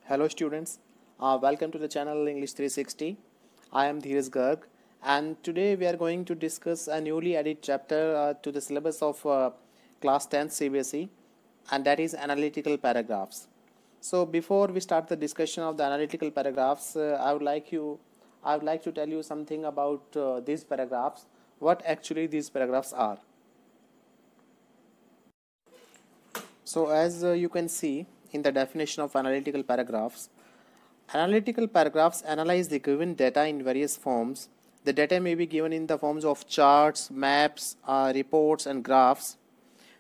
Hello students, welcome to the channel English 360. I am Dheeraj Garg and today we are going to discuss a newly added chapter to the syllabus of class 10th CBSE, and that is analytical paragraphs. So before we start the discussion of the analytical paragraphs, I would like to tell you something about these paragraphs, what actually these paragraphs are. So as you can see in the definition of analytical paragraphs analyze the given data in various forms. The data may be given in the forms of charts, maps, reports and graphs.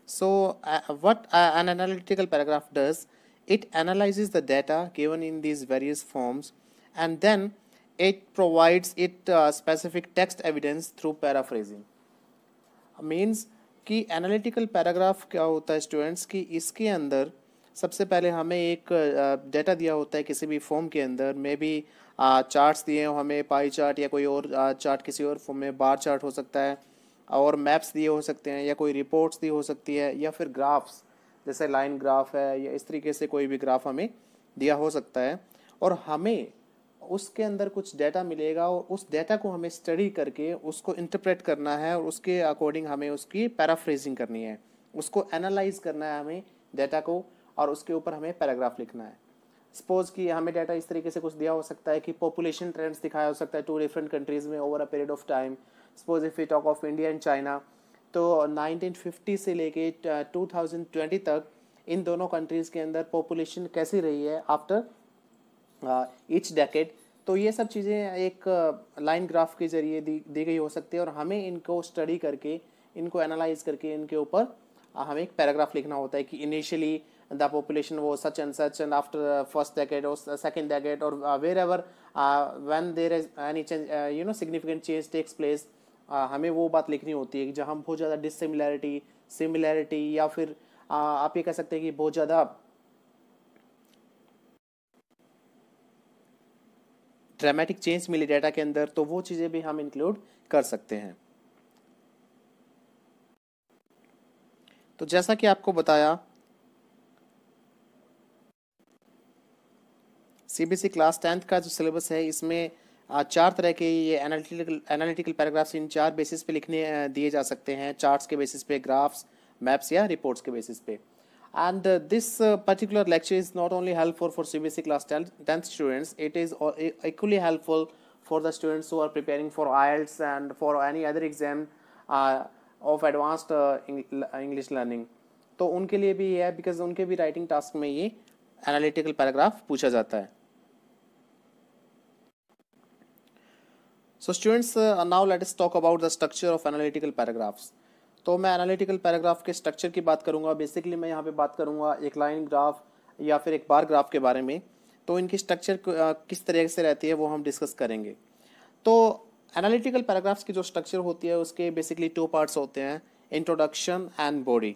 So what an analytical paragraph does, it analyzes the data given in these various forms and then it provides it specific text evidence through paraphrasing. Means कि analytical paragraph क्या होता है students कि इसके अंदर सबसे पहले हमें एक डेटा दिया होता है किसी भी फॉर्म के अंदर, में भी चार्ट्स दिए हो हमें, पाई चार्ट या कोई और चार्ट किसी और फॉर्म में, बार चार्ट हो सकता है, और मैप्स दिए हो सकते हैं या कोई रिपोर्ट्स दी हो सकती है या फिर ग्राफ्स जैसे लाइन ग्राफ है या इस तरीके से कोई भी ग्राफ हमें दिया हो सकता है। और हमें उसके अंदर कुछ डेटा मिलेगा और उस डेटा को हमें स्टडी करके उसको इंटरप्रेट करना है और उसके अकॉर्डिंग हमें उसकी पैराफ्रेजिंग करनी है, उसको एनालाइज करना है हमें डेटा को, और उसके ऊपर हमें पैराग्राफ लिखना है। सपोज कि हमें डेटा इस तरीके से कुछ दिया हो सकता है कि पॉपुलेशन ट्रेंड्स दिखाया हो सकता है टू डिफरेंट कंट्रीज़ में over a period of time. Suppose if we talk of India and China, तो 1950 से लेके 2020 तक इन दोनों कंट्रीज़ के अंदर पॉपुलेशन कैसी रही है आफ्टर ईच डेकेड। तो ये सब चीज़ें एक लाइन ग्राफ के जरिए दी गई हो सकती है और हमें इनको स्टडी करके, इनको एनालाइज करके इनके ऊपर हमें एक पैराग्राफ लिखना होता है कि इनिशियली द पॉपुलेशन वो such and after first decade और सेकेंड डेकेड और wherever when there is any change significant change takes place, हमें वो बात लिखनी होती है कि जहाँ बहुत ज़्यादा डिसिमिलैरिटी, सिमिलैरिटी या फिर आप ये कह सकते हैं कि बहुत ज़्यादा ड्रामेटिक चेंज मिली डेटा के अंदर, तो वो चीज़ें भी हम इंक्लूड कर सकते हैं। तो जैसा कि आपको बताया, सीबीएसई क्लास 10th का जो सिलेबस है इसमें 4 तरह के ये एनालिटिकल पैराग्राफ्स इन 4 बेसिस पे लिखने दिए जा सकते हैं, चार्ट्स के बेसिस पे, ग्राफ्स, मैप्स या रिपोर्ट्स के बेसिस पे। And this particular lecture is not only helpful for CBSE class 10th students, it is equally helpful for the students who are preparing for IELTS and for any other exam of advanced English learning. तो उनके लिए भी है, because उनके भी writing task में ये analytical paragraph पूछा जाता है। So students, now let us talk about the structure of analytical paragraphs. तो मैं एनालिटिकल पैराग्राफ के स्ट्रक्चर की बात करूंगा। बेसिकली मैं यहाँ पे बात करूंगा एक लाइन ग्राफ या फिर एक बार ग्राफ के बारे में। तो इनकी स्ट्रक्चर किस तरह से रहती है वो हम डिस्कस करेंगे। तो एनालिटिकल पैराग्राफ्स की जो स्ट्रक्चर होती है उसके बेसिकली 2 पार्ट्स होते हैं, introduction and body.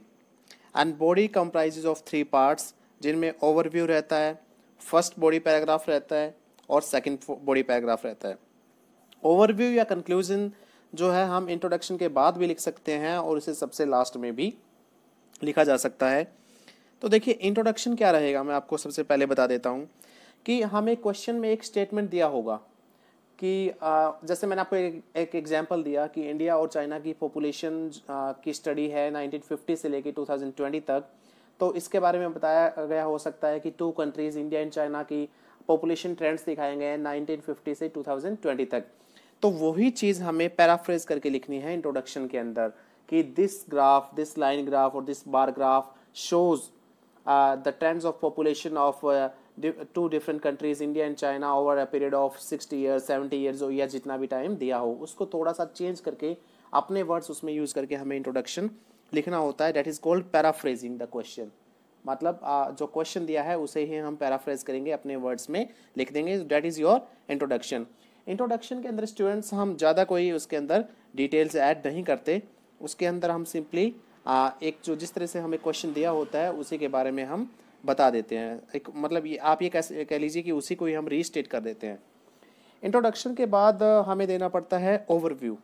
And body comprises of 3 parts, जिनमें ओवरव्यू रहता है, फर्स्ट बॉडी पैराग्राफ रहता है और सेकेंड बॉडी पैराग्राफ रहता है। ओवरव्यू या कंक्लूजन जो है हम इंट्रोडक्शन के बाद भी लिख सकते हैं और इसे सबसे लास्ट में भी लिखा जा सकता है। तो देखिए इंट्रोडक्शन क्या रहेगा, मैं आपको सबसे पहले बता देता हूँ कि हमें क्वेश्चन में एक स्टेटमेंट दिया होगा कि जैसे मैंने आपको एक एग्जांपल दिया कि इंडिया और चाइना की पॉपुलेशन की स्टडी है 1950 से लेके 2020 तक। तो इसके बारे में बताया गया हो सकता है कि 2 कंट्रीज़ इंडिया एंड चाइना की पॉपुलेशन ट्रेंड्स दिखाए गए हैं 1950 से 2020 तक। तो वही चीज़ हमें पैराफ्रेज करके लिखनी है इंट्रोडक्शन के अंदर कि this graph, this line graph और this bar graph shows the trends of पॉपुलेशन ऑफ 2 different countries India and China over a period of 60 years 70 years या जितना भी टाइम दिया हो, उसको थोड़ा सा चेंज करके अपने वर्ड्स उसमें यूज़ करके हमें इंट्रोडक्शन लिखना होता है। That is called paraphrasing the question. मतलब जो क्वेश्चन दिया है उसे ही हम पैराफ्रेज करेंगे, अपने वर्ड्स में लिख देंगे। That is your introduction. Introduction के अंदर स्टूडेंट्स हम ज़्यादा कोई उसके अंदर डिटेल्स ऐड नहीं करते, उसके अंदर हम सिंपली एक जो जिस तरह से हमें क्वेश्चन दिया होता है उसी के बारे में हम बता देते हैं। एक मतलब ये आप ये कह लीजिए कि उसी को ही हम रीस्टेट कर देते हैं। इंट्रोडक्शन के बाद हमें देना पड़ता है ओवरव्यू।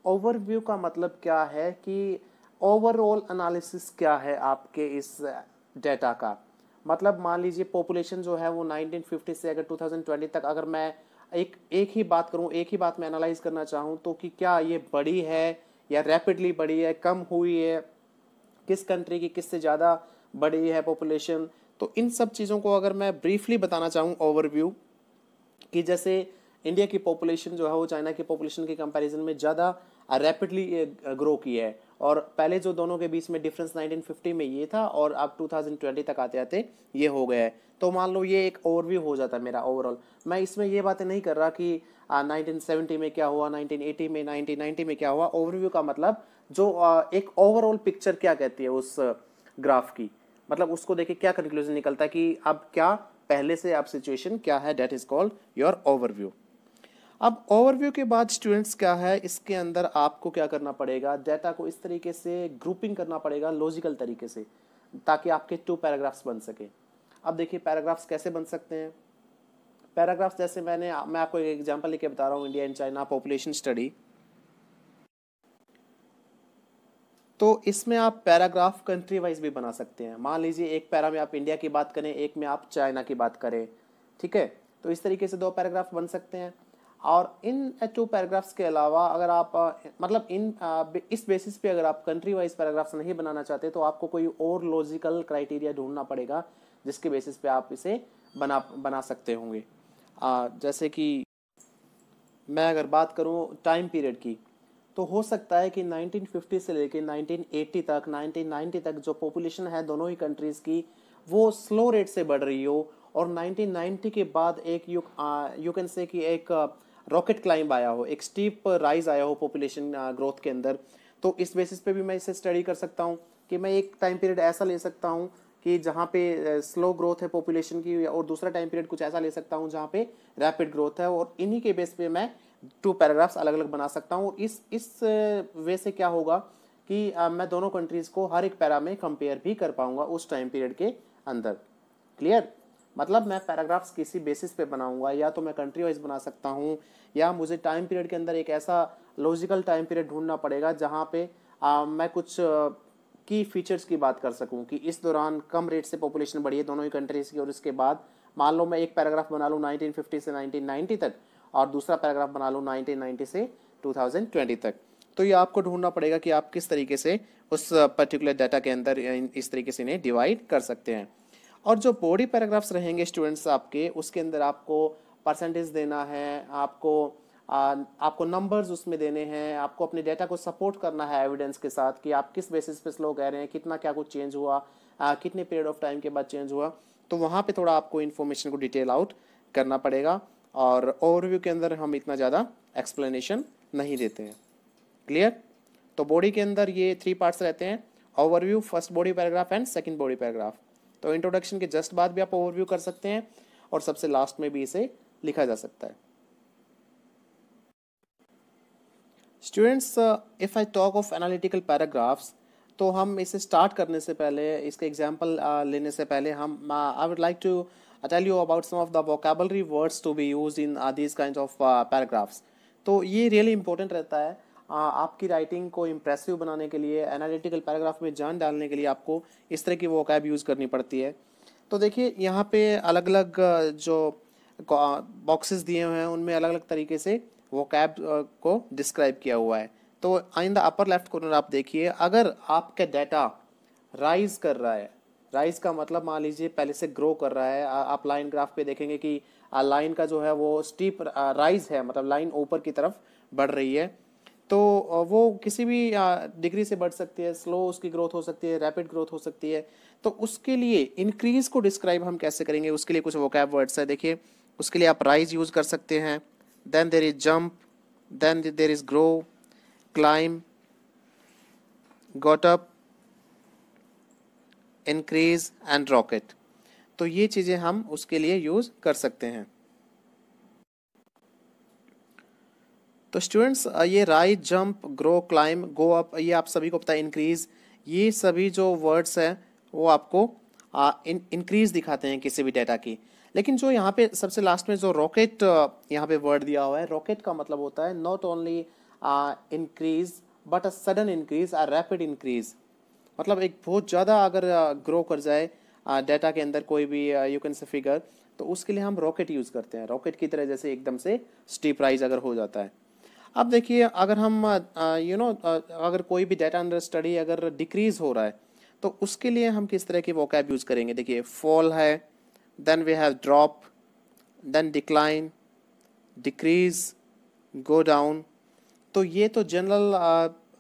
ओवरव्यू का मतलब क्या है कि ओवरऑल एनालिसिस क्या है आपके इस डेटा का, मतलब मान लीजिए पॉपुलेशन जो है वो 1950 से अगर 2020 तक अगर मैं एक ही बात करूं, एक ही बात में एनालाइज करना चाहूं तो कि क्या ये बढ़ी है या रैपिडली बढ़ी है, कम हुई है, किस कंट्री की किससे ज़्यादा बढ़ी है पॉपुलेशन। तो इन सब चीज़ों को अगर मैं ब्रीफली बताना चाहूँ ओवरव्यू, कि जैसे इंडिया की पॉपुलेशन जो है वो चाइना की पॉपुलेशन के कंपैरिजन में ज़्यादा रैपिडली ग्रो की है, और पहले जो दोनों के बीच में डिफरेंस 1950 में ये था और अब 2020 तक आते आते ये हो गया है। तो मान लो ये एक ओवरव्यू हो जाता है मेरा ओवरऑल। मैं इसमें ये बातें नहीं कर रहा कि 1970 में क्या हुआ, 1980 में, 1990 में क्या हुआ। ओवरव्यू का मतलब जो एक ओवरऑल पिक्चर क्या कहती है उस ग्राफ की, मतलब उसको देखे क्या कंक्लूजन निकलता है कि अब क्या पहले से अब सिचुएशन क्या है, that is called your overview. अब ओवरव्यू के बाद स्टूडेंट्स क्या है, इसके अंदर आपको क्या करना पड़ेगा, डाटा को इस तरीके से ग्रुपिंग करना पड़ेगा लॉजिकल तरीके से, ताकि आपके 2 पैराग्राफ्स बन सके। अब देखिए पैराग्राफ्स कैसे बन सकते हैं। पैराग्राफ्स जैसे मैं आपको एक एग्जांपल लेके बता रहा हूँ, India and China population study. तो इसमें आप पैराग्राफ कंट्री वाइज भी बना सकते हैं। मान लीजिए एक पैरा में आप इंडिया की बात करें, एक में आप चाइना की बात करें, ठीक है। तो इस तरीके से 2 पैराग्राफ बन सकते हैं। और इन 2 पैराग्राफ्स के अलावा अगर आप मतलब इस बेसिस पे अगर आप कंट्री वाइज पैराग्राफ्स नहीं बनाना चाहते तो आपको कोई और लॉजिकल क्राइटेरिया ढूंढना पड़ेगा जिसके बेसिस पे आप इसे बना सकते होंगे। जैसे कि मैं अगर बात करूं टाइम पीरियड की, तो हो सकता है कि 1950 से लेकर 1980 तक, 1990 तक जो पॉपुलेशन है दोनों ही कंट्रीज़ की वो स्लो रेट से बढ़ रही हो, और 1990 के बाद एक यू कैन से कि एक रॉकेट क्लाइंब आया हो, एक स्टीप राइज आया हो पॉपुलेशन ग्रोथ के अंदर। तो इस बेसिस पे भी मैं इसे स्टडी कर सकता हूँ कि मैं एक टाइम पीरियड ऐसा ले सकता हूँ कि जहाँ पे स्लो ग्रोथ है पॉपुलेशन की, और दूसरा टाइम पीरियड कुछ ऐसा ले सकता हूँ जहाँ पे रैपिड ग्रोथ है, और इन्हीं के बेस पे मैं 2 पैराग्राफ्स अलग अलग बना सकता हूँ। इस वे से क्या होगा कि मैं दोनों कंट्रीज़ को हर एक पैरा में कंपेयर भी कर पाऊंगा उस टाइम पीरियड के अंदर। क्लियर? मतलब मैं पैराग्राफ्स किसी बेसिस पे बनाऊंगा, या तो मैं कंट्री वाइज बना सकता हूँ, या मुझे टाइम पीरियड के अंदर एक ऐसा लॉजिकल टाइम पीरियड ढूंढना पड़ेगा जहाँ पे मैं कुछ की फीचर्स की बात कर सकूँ कि इस दौरान कम रेट से पॉपुलेशन बढ़ी है दोनों ही कंट्रीज़ की, और इसके बाद मान लो मैं एक पैराग्राफ बना लूँ 1950 से 1990 तक, और दूसरा पैराग्राफ बना लूँ 1990 से 2020 तक। तो ये आपको ढूंढना पड़ेगा कि आप किस तरीके से उस पर्टिकुलर डाटा के अंदर इस तरीके से इन्हें डिवाइड कर सकते हैं। और जो बॉडी पैराग्राफ्स रहेंगे स्टूडेंट्स आपके, उसके अंदर आपको परसेंटेज देना है, आपको नंबर्स उसमें देने हैं, आपको अपने डेटा को सपोर्ट करना है एविडेंस के साथ कि आप किस बेसिस पे स्लो कह रहे हैं, कितना क्या कुछ चेंज हुआ, कितने पीरियड ऑफ टाइम के बाद चेंज हुआ। तो वहाँ पे थोड़ा आपको इन्फॉर्मेशन को डिटेल आउट करना पड़ेगा, और ओवरव्यू के अंदर हम इतना ज़्यादा एक्सप्लेनेशन नहीं देते हैं। क्लियर? तो बॉडी के अंदर ये 3 पार्ट्स रहते हैं, overview, first body paragraph and second body paragraph. तो इंट्रोडक्शन के जस्ट बाद भी आप ओवरव्यू कर सकते हैं, और सबसे लास्ट में भी इसे लिखा जा सकता है। Students, if I talk of analytical paragraphs, तो हम इसे स्टार्ट करने से पहले, इसके एग्जाम्पल लेने से पहले हम I would like to tell you about some of the vocabulary words to be used in these kind of paragraphs. तो ये रियली इंपॉर्टेंट रहता है आपकी राइटिंग को इम्प्रेसिव बनाने के लिए, एनालिटिकल पैराग्राफ में जान डालने के लिए आपको इस तरह की वोकैब यूज़ करनी पड़ती है। तो देखिए यहाँ पे अलग अलग जो बॉक्सेस दिए हुए हैं उनमें अलग अलग तरीके से वोकैब को डिस्क्राइब किया हुआ है। तो in the upper left corner आप देखिए, अगर आपका डाटा राइज कर रहा है, राइज का मतलब मान लीजिए पहले से ग्रो कर रहा है, आप लाइन ग्राफ पे देखेंगे कि लाइन का जो है वो स्टीप राइज है, मतलब लाइन ऊपर की तरफ बढ़ रही है। तो वो किसी भी डिग्री से बढ़ सकती है, स्लो उसकी ग्रोथ हो सकती है, रैपिड ग्रोथ हो सकती है। तो उसके लिए इंक्रीज को डिस्क्राइब हम कैसे करेंगे, उसके लिए कुछ वोकैब वर्ड्स है। देखिए उसके लिए आप राइज यूज कर सकते हैं, then there is jump, then there is grow, climb, got up, increase and rocket. तो ये चीज़ें हम उसके लिए यूज कर सकते हैं। तो स्टूडेंट्स, ये rise, jump, grow, climb, go up, ये आप सभी को पता है, इंक्रीज, ये सभी जो वर्ड्स हैं वो आपको इंक्रीज दिखाते हैं किसी भी डाटा की। लेकिन जो यहाँ पे सबसे लास्ट में जो रॉकेट यहाँ पे वर्ड दिया हुआ है, रॉकेट का मतलब होता है not only increase but a sudden increase, a rapid increase. मतलब एक बहुत ज़्यादा अगर ग्रो कर जाए, डाटा के अंदर कोई भी यू कैन से फिगर, तो उसके लिए हम रॉकेट यूज़ करते हैं। रॉकेट की तरह जैसे एकदम से स्टीप राइज अगर हो जाता है। अब देखिए अगर हम अगर कोई भी डाटा अंडर स्टडी अगर डिक्रीज हो रहा है तो उसके लिए हम किस तरह की वोकैब यूज़ करेंगे। देखिए फॉल है, then we have drop, then decline, decrease, go down. तो ये तो जनरल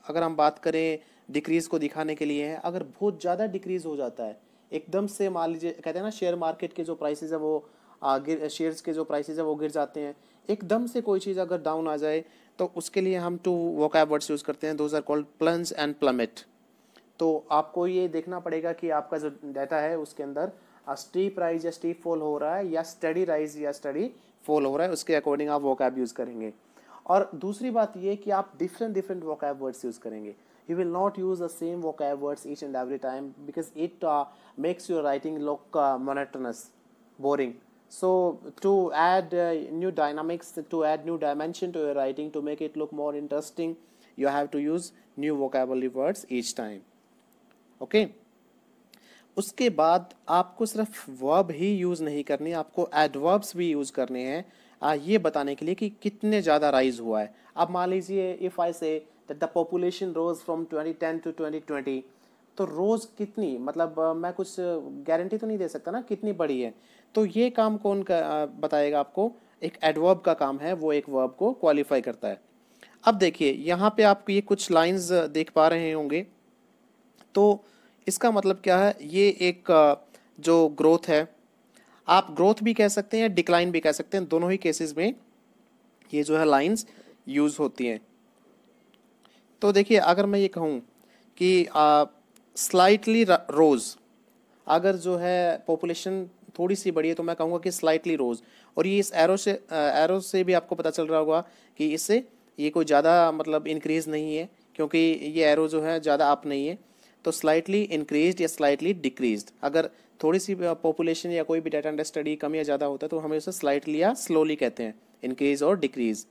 अगर हम बात करें डिक्रीज़ को दिखाने के लिए है। अगर बहुत ज़्यादा डिक्रीज़ हो जाता है एकदम से, मान लीजिए कहते हैं ना शेयर मार्केट के जो प्राइसेस है वो शेयर्स के जो प्राइसेस है वो गिर जाते हैं, एकदम से कोई चीज़ अगर डाउन आ जाए तो उसके लिए हम टू वोकैब वर्ड्स यूज़ करते हैं। Those are called plunge and plummet. तो आपको ये देखना पड़ेगा कि आपका जो डाटा है उसके अंदर स्टीप राइज या स्टीप फॉल हो रहा है या स्टडी राइज या स्टडी फॉल हो रहा है, उसके अकॉर्डिंग आप वोकैब यूज़ करेंगे। और दूसरी बात ये कि आप different different vocab words use करेंगे। You will not use the same vocab words each and every time because it makes your writing look monotonous, boring. So to add new dynamics, to add new dimension to your writing, to make it look more interesting, you have to use new vocabulary words each time. Okay? उसके बाद आपको सिर्फ verb ही use नहीं करनी, आपको adverbs भी use करने हैं ये बताने के लिए कि कितने ज़्यादा राइज हुआ है। अब मान लीजिए इफ़ आई से that the population rose from 2010 to 2020, तो रोज़ कितनी, मतलब मैं कुछ गारंटी तो नहीं दे सकता ना कितनी बड़ी है। तो ये काम कौन बताएगा आपको, एक एडवर्ब का काम है, वो एक वर्ब को क्वालिफाई करता है। अब देखिए यहाँ पे आप ये कुछ लाइंस देख पा रहे होंगे, तो इसका मतलब क्या है, ये एक जो ग्रोथ है, आप ग्रोथ भी कह सकते हैं डिक्लाइन भी कह सकते हैं, दोनों ही केसेस में ये जो है लाइंस यूज़ होती हैं। तो देखिए अगर मैं ये कहूँ कि स्लाइटली रोज़, अगर जो है पॉपुलेशन थोड़ी सी बड़ी है तो मैं कहूँगा कि स्लाइटली रोज़। और ये इस एरो से भी आपको पता चल रहा होगा कि इससे ये कोई ज़्यादा मतलब इंक्रीज़ नहीं है, क्योंकि ये एरो जो है ज़्यादा अप नहीं है। तो स्लाइटली इंक्रीज्ड या स्लाइटली डिक्रीज्ड, अगर थोड़ी सी पॉपुलेशन या कोई भी डाटा अंडर स्टडी कम या ज़्यादा होता है तो हमें उसे स्लाइटली या स्लोली कहते हैं, इंक्रीज और डिक्रीज।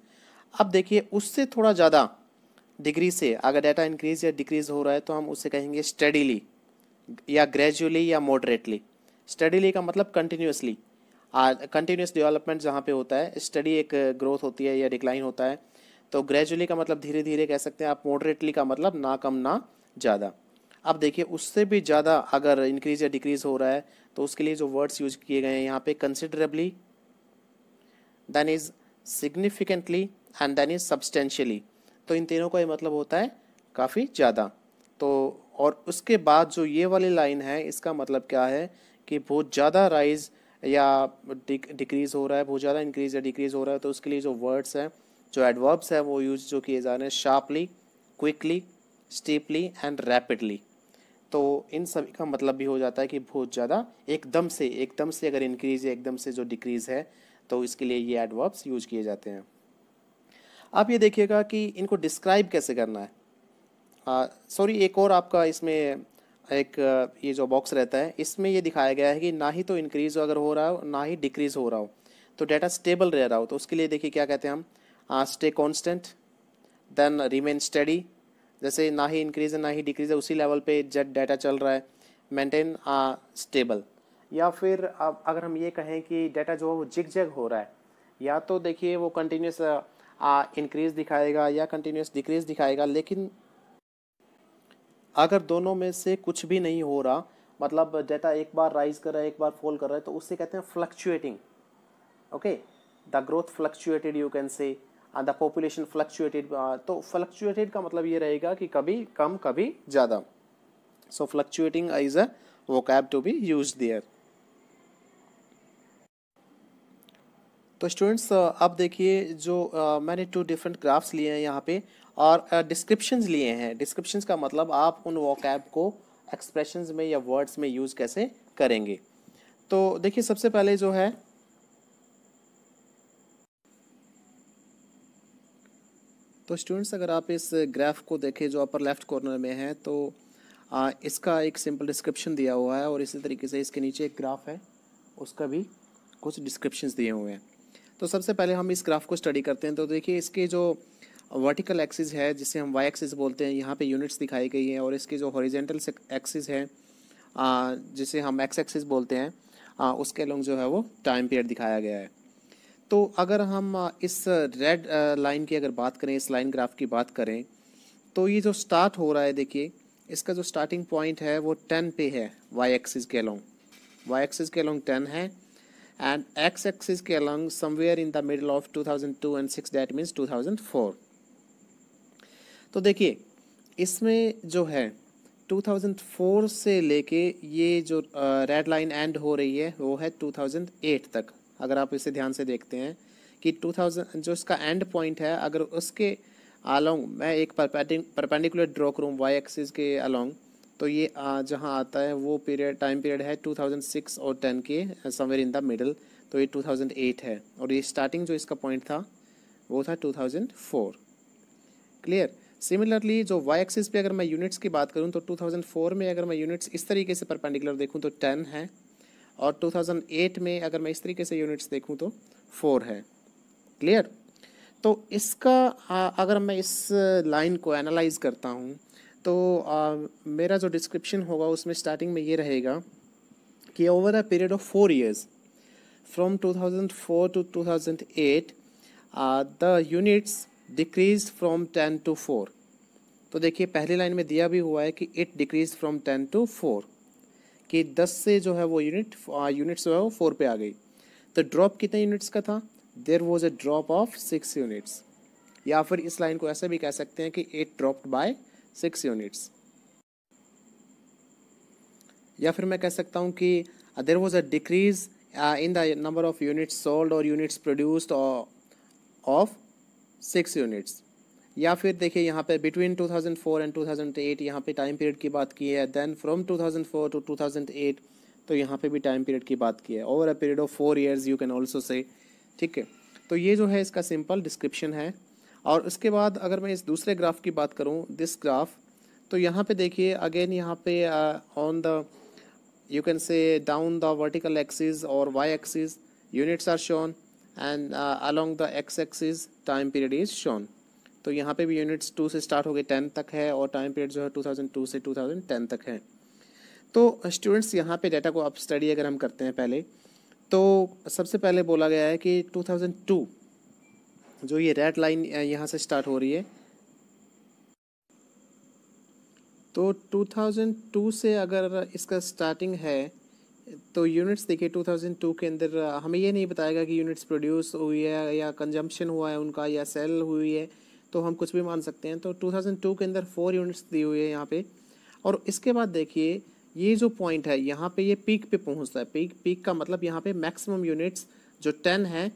अब देखिए उससे थोड़ा ज़्यादा डिग्री से अगर डाटा इंक्रीज या डिक्रीज हो रहा है तो हम उसे कहेंगे स्टडीली या ग्रेजुअली या मॉडरेटली। स्टडीली का मतलब कंटिन्यूसली, कंटिन्यूस डेवलपमेंट जहाँ पे होता है, स्टडी एक ग्रोथ होती है या डिक्लाइन होता है। तो ग्रेजुअली का मतलब धीरे धीरे कह सकते हैं आप, मॉडरेटली का मतलब ना कम ना ज़्यादा। अब देखिए उससे भी ज़्यादा अगर इंक्रीज या डिक्रीज हो रहा है तो उसके लिए जो वर्ड्स यूज किए गए हैं यहाँ पे, considerably, then is significantly and then is substantially. तो इन तीनों का ये मतलब होता है काफ़ी ज़्यादा। तो और उसके बाद जो ये वाली लाइन है इसका मतलब क्या है कि बहुत ज़्यादा राइज या डिक्रीज हो रहा है, बहुत ज़्यादा इंक्रीज या डिक्रीज हो रहा है। तो उसके लिए जो वर्ड्स हैं, जो एडवर्ब्स हैं वो यूज जो किए जा रहे हैं, sharply, quickly, steeply and rapidly. तो इन सभी का मतलब भी हो जाता है कि बहुत ज़्यादा, एकदम से अगर इंक्रीज या एकदम से जो डिक्रीज है, तो इसके लिए ये एडवर्ब्स यूज किए जाते हैं। आप ये देखिएगा कि इनको डिस्क्राइब कैसे करना है। सॉरी, एक और आपका इसमें एक ये जो बॉक्स रहता है इसमें ये दिखाया गया है कि ना ही तो इंक्रीज अगर हो रहा हो ना ही डिक्रीज हो रहा हो, तो डाटा स्टेबल रह रहा हो, तो उसके लिए देखिए क्या कहते हैं हम, stay constant, then remain steady, जैसे ना ही इंक्रीज है ना ही डिक्रीज है, उसी लेवल पे जब डाटा चल रहा है, मेंटेन स्टेबल। या फिर अगर हम ये कहें कि डाटा जो है वो जिग जैग हो रहा है, या तो देखिए वो कंटिन्यूस इंक्रीज दिखाएगा या कंटिन्यूस डिक्रीज दिखाएगा, लेकिन अगर दोनों में से कुछ भी नहीं हो रहा, मतलब डाटा एक बार राइज कर रहा है एक बार फॉल कर रहा है, तो उससे कहते हैं fluctuating. Okay, the growth fluctuated you can say, the population fluctuated. तो फ्लक्चुएटेड का मतलब ये रहेगा कि कभी कम कभी ज़्यादा। So fluctuating is a vocab to be used there. तो स्टूडेंट्स अब देखिए जो मैंने 2 डिफरेंट ग्राफ्स लिए हैं यहाँ पे और डिस्क्रिप्शंस लिए हैं। डिस्क्रिप्शंस का मतलब आप उन वोकैब को एक्सप्रेशंस में या वर्ड्स में यूज़ कैसे करेंगे। तो देखिए सबसे पहले जो है, तो स्टूडेंट्स अगर आप इस ग्राफ को देखें जो अपर लेफ्ट कॉर्नर में है, तो इसका एक सिंपल डिस्क्रिप्शन दिया हुआ है और इसी तरीके से इसके नीचे एक ग्राफ है उसका भी कुछ डिस्क्रिप्शंस दिए हुए हैं। तो सबसे पहले हम इस ग्राफ को स्टडी करते हैं। तो देखिए इसके जो वर्टिकल एक्सिस है जिसे हम वाई एक्सिस बोलते हैं, यहाँ पे यूनिट्स दिखाई गई हैं, और इसकी जो हॉरिजेंटल एक्सिस है जिसे हम एक्स एक्सिस बोलते हैं, उसके अलोंग जो है वो टाइम पीरियड दिखाया गया है। तो अगर हम इस रेड लाइन की अगर बात करें, इस लाइन ग्राफ की बात करें, तो ये जो स्टार्ट हो रहा है, देखिए इसका जो स्टार्टिंग पॉइंट है वो 10 पे है, वाई एक्सिस के अलोंग, वाई एक्सिस के अलोंग 10 है, एंड एक्स एक्सिस के along somewhere in the middle of 2002 and 6, that means 2004। तो देखिए इसमें जो है 2004 से लेके ये जो रेड लाइन एंड हो रही है वो है 2008 तक। अगर आप इसे ध्यान से देखते हैं कि 2000 जो इसका एंड पॉइंट है, अगर उसके अलोंग मैं एक परपेंडिकुलर ड्रॉ करूँ वाई एक्सिस के अलोंग, तो ये जहाँ आता है वो पीरियड, टाइम पीरियड है 2006 और 10 के समवेयर इन द मिडल, तो ये 2008 है, और ये स्टार्टिंग जो इसका पॉइंट था वो था 2004। क्लियर। सिमिलरली जो वाई एक्सिस पे अगर मैं यूनिट्स की बात करूं तो 2004 में अगर मैं यूनिट्स इस तरीके से परपेंडिकुलर देखूं तो 10 है, और 2008 में अगर मैं इस तरीके से यूनिट्स देखूं तो 4 है। क्लियर। तो इसका अगर मैं इस लाइन को एनालाइज करता हूं तो मेरा जो डिस्क्रिप्शन होगा उसमें स्टार्टिंग में ये रहेगा कि over a period of 4 years from 2004 to 2008 the units decrease from 10 to 4। तो देखिए पहली लाइन में दिया भी हुआ है कि इट डिक्रीज फ्रॉम 10 to 4, कि 10 से जो है वो यूनिट्स जो है वो 4 पे आ गई। तो ड्रॉप कितने यूनिट्स का था? There was a drop of 6 units, या फिर इस लाइन को ऐसे भी कह सकते हैं कि इट ड्रॉप्ड बाय 6 यूनिट्स, या फिर मैं कह सकता हूँ कि there was a decrease in the number of units sold और यूनिट्स प्रोड्यूस्ड ऑफ 6 यूनिट्स। या फिर देखिए यहाँ पे बिटवीन 2004 एंड 2008 यहाँ पे टाइम पीरियड की बात की है, देन फ्रॉम 2004 टू 2008 तो यहाँ पे भी टाइम पीरियड की बात की है, over a period of 4 years you can also say. ठीक है, तो ये जो है इसका सिंपल डिस्क्रिप्शन है। और उसके बाद अगर मैं इस दूसरे ग्राफ की बात करूँ, दिस ग्राफ, तो यहाँ पे देखिए अगेन यहाँ पे on the you can say down the vertical axis or y axis units are shown, and along the x axis time period is shown। तो यहाँ पे भी यूनिट्स 2 से स्टार्ट हो गए 10 तक है, और टाइम पीरियड जो है 2002 से 2010 तक है। तो स्टूडेंट्स यहाँ पे डाटा को आप स्टडी अगर हम करते हैं पहले, तो सबसे पहले बोला गया है कि 2002 जो ये रेड लाइन यहाँ से स्टार्ट हो रही है, तो 2002 से अगर इसका स्टार्टिंग है तो यूनिट्स देखिए 2002 के अंदर हमें ये नहीं बताएगा कि यूनिट्स प्रोड्यूस हुई है या कंजम्पशन हुआ है उनका या सेल हुई है, तो हम कुछ भी मान सकते हैं। तो 2002 के अंदर 4 यूनिट्स दी हुई है यहाँ पे, और इसके बाद देखिए ये जो पॉइंट है यहाँ पे ये पीक पे पहुँचता है। पीक का मतलब यहाँ पे मैक्सिमम यूनिट्स जो 10 है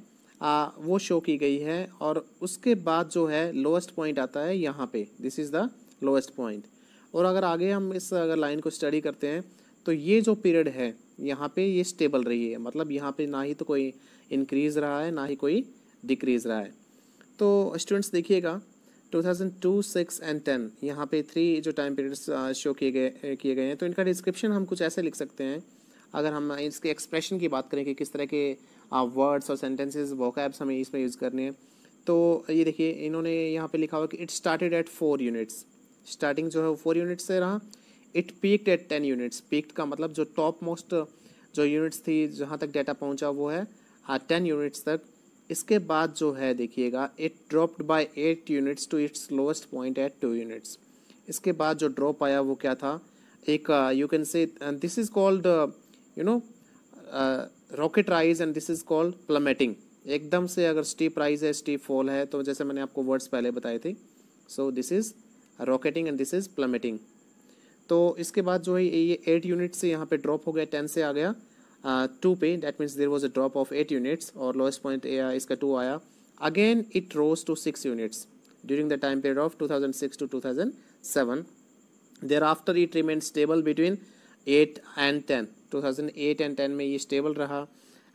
वो शो की गई है, और उसके बाद जो है लोएस्ट पॉइंट आता है यहाँ पे, this is the lowest point. और अगर आगे हम इस अगर लाइन को स्टडी करते हैं तो ये जो पीरियड है यहाँ पे ये स्टेबल रही है, मतलब यहाँ पे ना ही तो कोई इंक्रीज रहा है ना ही कोई डिक्रीज रहा है। तो स्टूडेंट्स देखिएगा 2002, 6 एंड 10 यहाँ पे 3 जो टाइम पीरियड्स शो किए गए हैं, तो इनका डिस्क्रिप्शन हम कुछ ऐसे लिख सकते हैं। अगर हम इसके एक्सप्रेशन की बात करें कि किस तरह के वर्ड्स और सेंटेंसेस वोकैब्स हमें इसमें यूज़ करने हैं, तो ये देखिए इन्होंने यहाँ पे लिखा हुआ कि it started at 4 units, starting जो है वो 4 यूनिट्स से रहा। It peaked at 10 units, peaked का मतलब जो टॉप मोस्ट जो यूनिट्स थी जहाँ तक डाटा पहुँचा वो है 10 यूनिट्स तक। इसके बाद जो है देखिएगा it dropped by 8 units to its lowest point at 2 units. इसके बाद जो ड्रॉप आया वो क्या था, एक you can say this is called you know rocket rise and this is called plummeting. एकदम से अगर स्टीप राइज है स्टीप फॉल है, तो जैसे मैंने आपको वर्ड्स पहले बताए थे, so this is rocketing and this is plummeting. तो इसके बाद जो है ये 8 यूनिट से यहाँ पे ड्रॉप हो गया, 10 से आ गया 2 पे, that means there was a drop of 8 units, और लोएस्ट पॉइंट इसका 2 आया। Again it rose to 6 units during the time period of 2006 to 2007। Thereafter it remain stable between 8 and 10, 2008 and 10 में ये स्टेबल रहा,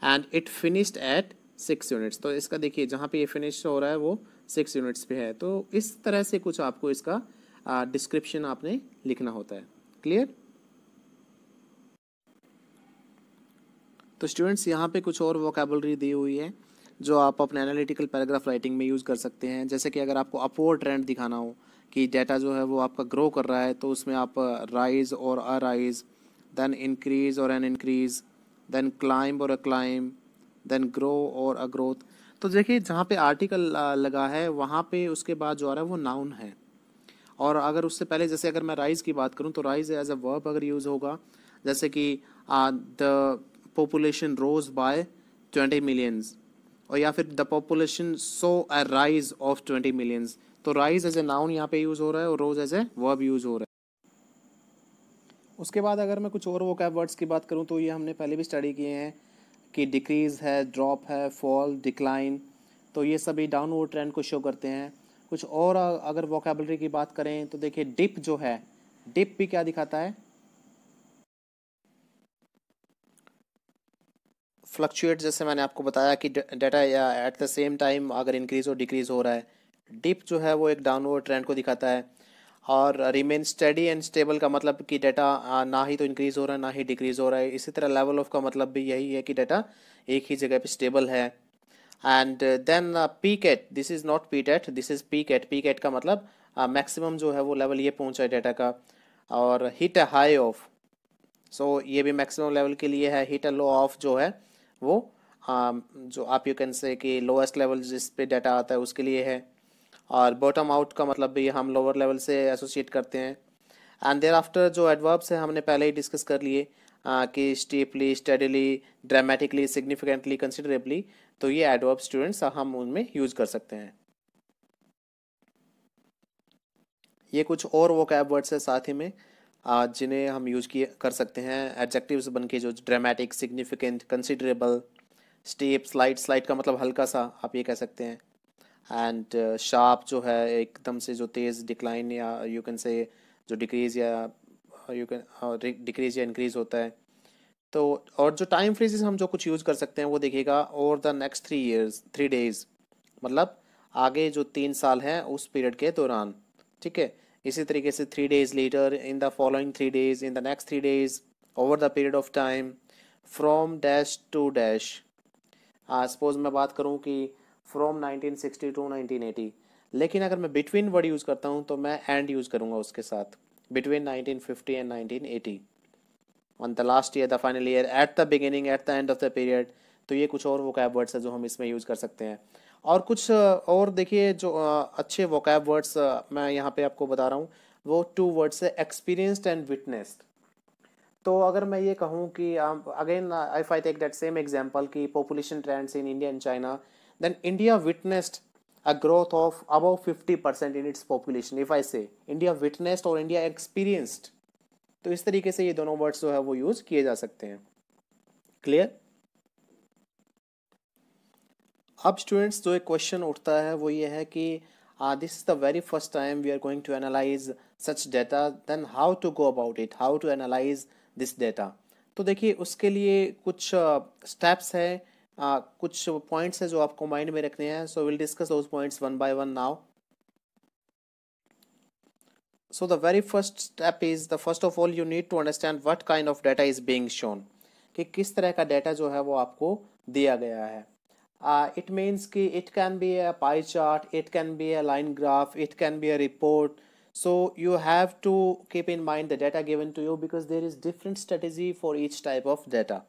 and it finished at 6 units. तो इसका देखिए जहाँ पे ये फिनिश हो रहा है वो 6 यूनिट्स पे है। तो इस तरह से कुछ आपको इसका डिस्क्रिप्शन आपने लिखना होता है। क्लियर। तो स्टूडेंट्स यहाँ पे कुछ और वोकैबुलरी दी हुई है जो आप अपने एनालिटिकल पैराग्राफ राइटिंग में यूज़ कर सकते हैं। जैसे कि अगर आपको अपवर्ड ट्रेंड दिखाना हो कि डाटा जो है वो आपका ग्रो कर रहा है, तो उसमें आप राइज और arise, then increase or an increase, then climb or a climb, then grow or a growth। तो देखिए जहाँ पे आर्टिकल लगा है वहाँ पे उसके बाद जो आ रहा है वो नाउन है। और अगर उससे पहले जैसे अगर मैं राइज की बात करूँ तो राइज एज अ वर्ब अगर यूज़ होगा, जैसे कि the population rose by 20 millions, और या फिर the population saw a rise of 20 millions. तो राइज एज ए नाउन यहाँ पे यूज़ हो रहा है और rose as a verb use हो रहा है। उसके बाद अगर मैं कुछ और वोकैब वर्ड्स की बात करूँ तो ये हमने पहले भी स्टडी किए हैं कि डिक्रीज़ है, ड्रॉप है, फॉल, डिक्लाइन, तो ये सभी डाउनवर्ड ट्रेंड को शो करते हैं। कुछ और अगर वोकैबुलरी की बात करें तो देखिए डिप जो है, डिप भी क्या दिखाता है, फ्लक्चुएट। जैसे मैंने आपको बताया कि data at the same time अगर इंक्रीज और डिक्रीज हो रहा है। डिप जो है वो एक डाउनवर्ड ट्रेंड को दिखाता है। और रिमेन स्टडी एंड स्टेबल का मतलब कि डाटा ना ही तो इंक्रीज हो रहा है ना ही डिक्रीज हो रहा है। इसी तरह लेवल ऑफ का मतलब भी यही है कि डाटा एक ही जगह पे स्टेबल है। And then peak at, this is not peak at, this is peak at. Peak at का मतलब मैक्सिमम जो है वो लेवल ये पहुंचा है डाटा का। और हिट अ हाई ऑफ, सो ये भी मैक्सिमम लेवल के लिए है। हिट अ लो ऑफ जो है वो जो आप यू कैन से कि लोएस्ट लेवल जिस पे डाटा आता है उसके लिए है। और बॉटम आउट का मतलब भी हम लोअर लेवल से एसोसिएट करते हैं। एंड देयर आफ्टर जो एडवर्ब्स है हमने पहले ही डिस्कस कर लिए कि steeply, steadily, dramatically, significantly, considerably, तो ये एडवर्ब स्टूडेंट्स हम उनमें यूज कर सकते हैं। ये कुछ और वोकैब वर्ड्स है साथ ही में जिन्हें हम यूज किए कर सकते हैं एडजेक्टिव्स बन के, जो dramatic, significant, considerable, steep, slide, slide का मतलब हल्का सा आप ये कह सकते हैं। एंड शार्प जो है एकदम से जो तेज़, डिक्लाइन या यू कैन से जो डिक्रीज या यू कैन डिक्रीज या इंक्रीज होता है। तो और जो टाइम फ्रेजेस हम जो कुछ यूज़ कर सकते हैं वो देखिएगा, और द नेक्स्ट 3 years 3 days, मतलब आगे जो 3 साल हैं उस पीरियड के दौरान। ठीक है, इसी तरीके से 3 days later, in the following 3 days, in the next 3 days, over the period of time, from dash to dash. Suppose मैं बात करूं कि फ्रॉम 1960 टू 1980, लेकिन अगर मैं बिटवीन वर्ड यूज़ करता हूं तो मैं एंड यूज़ करूंगा उसके साथ, between 1950 and 1980, on the last year, the final year, at the beginning, at the end of the period. तो ये कुछ और वोकैब वर्ड्स है जो हम इसमें यूज़ कर सकते हैं। और कुछ और देखिए जो अच्छे वोकैब वर्ड्स मैं यहाँ पे आपको बता रहा हूँ, वो 2 वर्ड्स है, एक्सपीरियंस्ड एंड विटनेस्ड। तो अगर मैं ये कहूँ कि again if I take that same example कि population trends in India and China, then India witnessed a growth of above 50% in its population। if I say India witnessed और India experienced, तो इस तरीके से ये दोनों वर्ड्स जो है वो यूज किए जा सकते हैं। क्लियर? अब स्टूडेंट्स जो एक क्वेश्चन उठता है वो ये है कि this is the very first time we are going to analyse such data, then how to go about it, how to analyse this data. तो देखिए उसके लिए कुछ स्टेप्स है, कुछ पॉइंट्स है जो आपको माइंड में रखने हैं। So will discuss those points one by one now. So the very first step is, the first of all you need to understand what kind of data is being shown, कि किस तरह का data जो है वो आपको दिया गया है। It means कि it can be a pie chart, it can be a line graph, it can be a report. So you have to keep in mind the data given to you because there is different strategy for each type of data.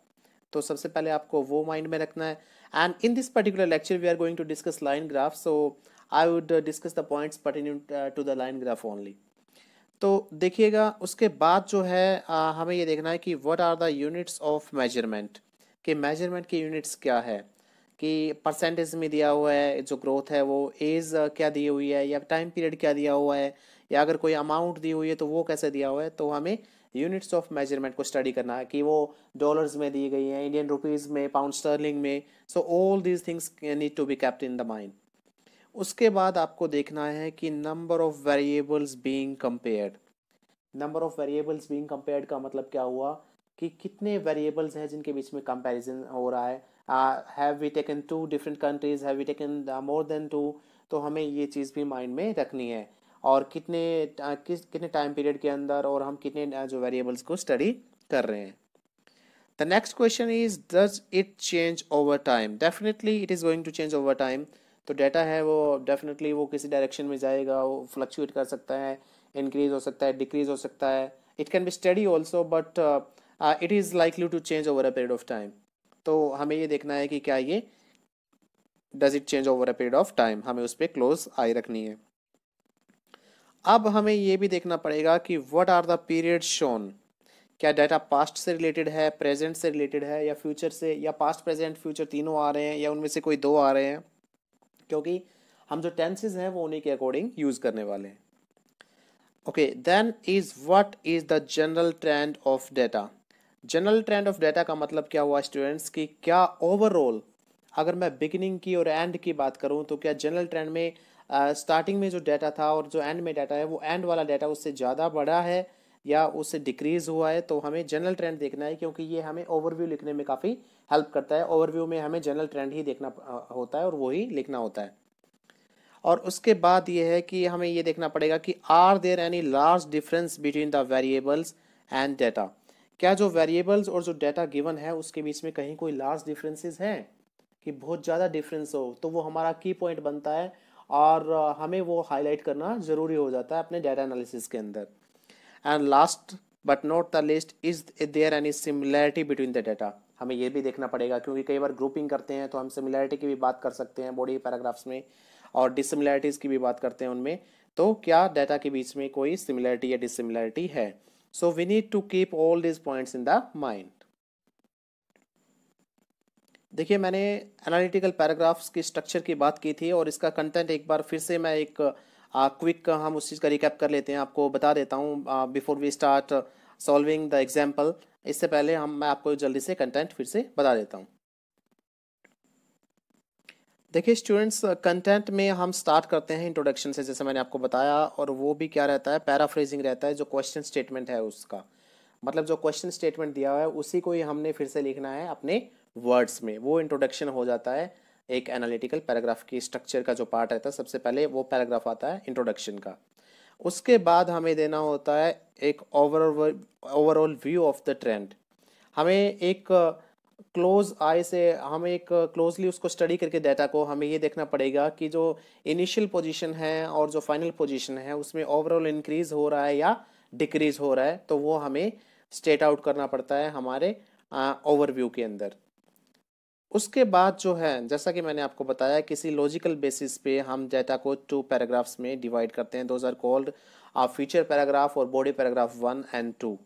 तो सबसे पहले आपको वो mind में रखना है। And in this particular lecture we are going to discuss line graph, so I would discuss the points pertaining to the line graph only. तो देखिएगा उसके बाद जो है हमें ये देखना है कि what are the units of measurement, कि मेजरमेंट की यूनिट्स क्या है, कि परसेंटेज में दिया हुआ है जो ग्रोथ है, वो एज क्या दी हुई है, या टाइम पीरियड क्या दिया हुआ है, या अगर कोई अमाउंट दी हुई है तो वो कैसे दिया हुआ है। तो हमें यूनिट्स ऑफ मेजरमेंट को स्टडी करना है कि वो डॉलर्स में दी गई हैं, इंडियन रुपीज़ में, पाउंड स्टर्लिंग में। So all these things need to be kept in the mind. उसके बाद आपको देखना है कि number of variables being compared. Number of variables being compared का मतलब क्या हुआ कि कितने वेरिएबल्स हैं जिनके बीच में कंपैरिजन हो रहा है। Have we taken 2 different countries, have we taken more than 2, तो हमें ये चीज़ भी माइंड में रखनी है। और कितने टाइम पीरियड के अंदर, और हम कितने जो वेरिएबल्स को स्टडी कर रहे हैं। The next question is, does it change over time? Definitely it is going to change over time. तो डाटा है वो डेफिनेटली वो किसी डायरेक्शन में जाएगा, वो फ्लक्चुएट कर सकता है, इंक्रीज हो सकता है, डिक्रीज हो सकता है, it can be steady also, but it is likely to change over a period of time. तो हमें ये देखना है कि क्या ये does it change over a period of time, हमें उस पर क्लोज आई रखनी है। अब हमें ये भी देखना पड़ेगा कि what are the period shown, क्या डाटा पास्ट से रिलेटेड है, प्रेजेंट से रिलेटेड है, या फ्यूचर से, या पास्ट प्रेजेंट फ्यूचर तीनों आ रहे हैं, या उनमें से कोई दो आ रहे हैं, क्योंकि हम जो टेंसेज हैं वो उन्हीं के अकॉर्डिंग यूज करने वाले हैं। Okay, then is what is the general trend of data. General trend of data का मतलब क्या हुआ स्टूडेंट्स, कि क्या ओवरऑल, अगर मैं बिगिनिंग की और एंड की बात करूं तो क्या जनरल ट्रेंड में स्टार्टिंग में जो डाटा था और जो एंड में डाटा है वो एंड वाला डाटा उससे ज़्यादा बढ़ा है या उससे डिक्रीज हुआ है। तो हमें जनरल ट्रेंड देखना है, क्योंकि ये हमें ओवरव्यू लिखने में काफ़ी हेल्प करता है। ओवरव्यू में हमें जनरल ट्रेंड ही देखना होता है और वो ही लिखना होता है। और उसके बाद ये है कि हमें ये देखना पड़ेगा कि are there any large difference between the variables and data. क्या जो वेरिएबल्स और जो डाटा गिवन है उसके बीच में कहीं कोई लार्ज डिफरेंसेस हैं, कि बहुत ज़्यादा डिफरेंस हो, तो वो हमारा की पॉइंट बनता है और हमें वो हाईलाइट करना ज़रूरी हो जाता है अपने डाटा एनालिसिस के अंदर। And last but not the least, is there any similarity between the data. हमें ये भी देखना पड़ेगा, क्योंकि कई बार ग्रुपिंग करते हैं तो हम सिमिलैरिटी की भी बात कर सकते हैं बॉडी पैराग्राफ्स में, और डिसिमिलैरिटीज़ की भी बात करते हैं उनमें। तो क्या डाटा के बीच में कोई सिमिलैरिटी या डिसिमिलैरिटी है। So we need to keep all this points in the mind. देखिए, मैंने एनालिटिकल पैराग्राफ्स की स्ट्रक्चर की बात की थी, और इसका कंटेंट एक बार फिर से मैं एक क्विक हम उस चीज़ का रिकैप कर लेते हैं, आपको बता देता हूँ before we start solving the example. इससे पहले मैं आपको जल्दी से कंटेंट फिर से बता देता हूँ। देखिए स्टूडेंट्स, कंटेंट में हम स्टार्ट करते हैं इंट्रोडक्शन से, जैसे मैंने आपको बताया, और वो भी क्या रहता है, पैराफ्रेजिंग रहता है। जो क्वेश्चन स्टेटमेंट है उसका मतलब, जो क्वेश्चन स्टेटमेंट दिया हुआ है उसी को ही हमने फिर से लिखना है अपने वर्ड्स में। वो इंट्रोडक्शन हो जाता है एक एनालिटिकल पैराग्राफ की स्ट्रक्चर का जो पार्ट रहता है, सबसे पहले वो पैराग्राफ आता है इंट्रोडक्शन का। उसके बाद हमें देना होता है एक overall view of the trend. हमें एक क्लोज आई से, हमें एक क्लोजली उसको स्टडी करके डाटा को हमें ये देखना पड़ेगा कि जो इनिशियल पोजीशन है और जो फाइनल पोजीशन है उसमें ओवरऑल इंक्रीज हो रहा है या डिक्रीज हो रहा है, तो वो हमें स्टेट आउट करना पड़ता है हमारे ओवरव्यू के अंदर। उसके बाद जो है, जैसा कि मैंने आपको बताया, किसी लॉजिकल बेसिस पे हम डाटा को 2 पैराग्राफ्स में डिवाइड करते हैं। Those are called feature paragraph और बॉडी पैराग्राफ 1 एंड 2।